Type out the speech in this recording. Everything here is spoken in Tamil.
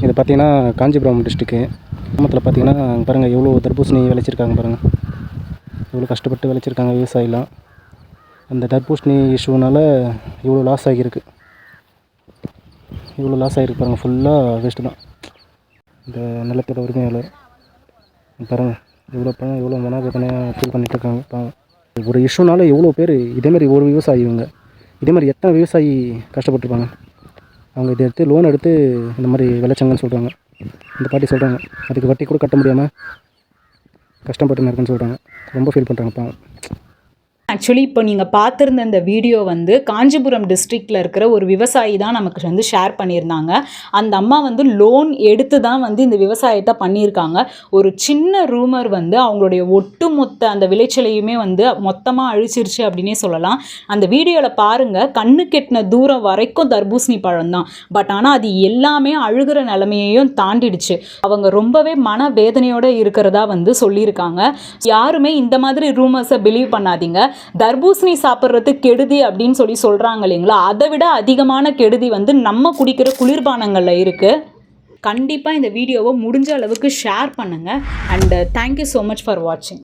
இது பார்த்திங்கன்னா காஞ்சிபுரம் டிஸ்ட்ரிக்கு. கிராமத்தில் பார்த்திங்கன்னா பாருங்கள் எவ்வளோ தர்பூசணி விளைச்சிருக்காங்க பாருங்கள். எவ்வளோ கஷ்டப்பட்டு விளைச்சிருக்காங்க விவசாயிலாம். அந்த தர்பூசணி இஷ்யூனால் இவ்வளோ லாஸ் ஆகியிருக்கு. இவ்வளோ லாஸ் ஆகிருக்கு பாருங்கள். ஃபுல்லாக வேஸ்ட்டு தான் இந்த நிலத்தோட உரிமையாளர். பாருங்கள் எவ்வளோ மனவேதனையாக ஃபீல் பண்ணிகிட்ருக்காங்க. ஒரு இஷ்யூனால எவ்வளோ பேர் இதேமாதிரி ஒரு விவசாயி இவங்க இதேமாதிரி எத்தனை விவசாயி கஷ்டப்பட்டுருப்பாங்க. அவங்க இதை எடுத்து லோன் எடுத்து இந்த மாதிரி விளைச்சாங்கன்னு சொல்கிறாங்க. இந்த பாட்டி சொல்கிறாங்க அதுக்கு வட்டி கூட கட்ட முடியாமல் கஷ்டப்பட்டு இருக்குன்னு சொல்கிறாங்க. ரொம்ப ஃபீல் பண்ணுறாங்க. ஆக்சுவலி இப்போ நீங்கள் பார்த்துருந்த இந்த வீடியோ வந்து காஞ்சிபுரம் டிஸ்ட்ரிக்டில் இருக்கிற ஒரு விவசாயி தான் நமக்கு வந்து ஷேர் பண்ணியிருந்தாங்க. அந்த அம்மா வந்து லோன் எடுத்து தான் வந்து இந்த விவசாயத்தை பண்ணியிருக்காங்க. ஒரு சின்ன ரூமர் வந்து அவங்களுடைய ஒட்டுமொத்த அந்த விளைச்சலையுமே வந்து மொத்தமாக அழிச்சிருச்சு அப்படின்னே சொல்லலாம். அந்த வீடியோவில் பாருங்கள், கண்ணு கெட்டின தூரம் வரைக்கும் தர்பூசணி பழம் தான். பட் ஆனால் அது எல்லாமே அழுகிற நிலைமையையும் தாண்டிடுச்சு. அவங்க ரொம்பவே மன வேதனையோடு இருக்கிறதா வந்து சொல்லியிருக்காங்க. யாருமே இந்த மாதிரி ரூமர்ஸை பிலீவ் பண்ணாதீங்க. தர்பூசணி சாப்பிட்றது கெடுதி அப்படின்னு சொல்கிறாங்க இல்லைங்களா, அதை விட அதிகமான கெடுதி வந்து நம்ம குடிக்கிற குளிர்பானங்களில் இருக்குது. கண்டிப்பாக இந்த வீடியோவை முடிஞ்ச அளவுக்கு ஷேர் பண்ணுங்கள். And thank you so much for வாட்சிங்.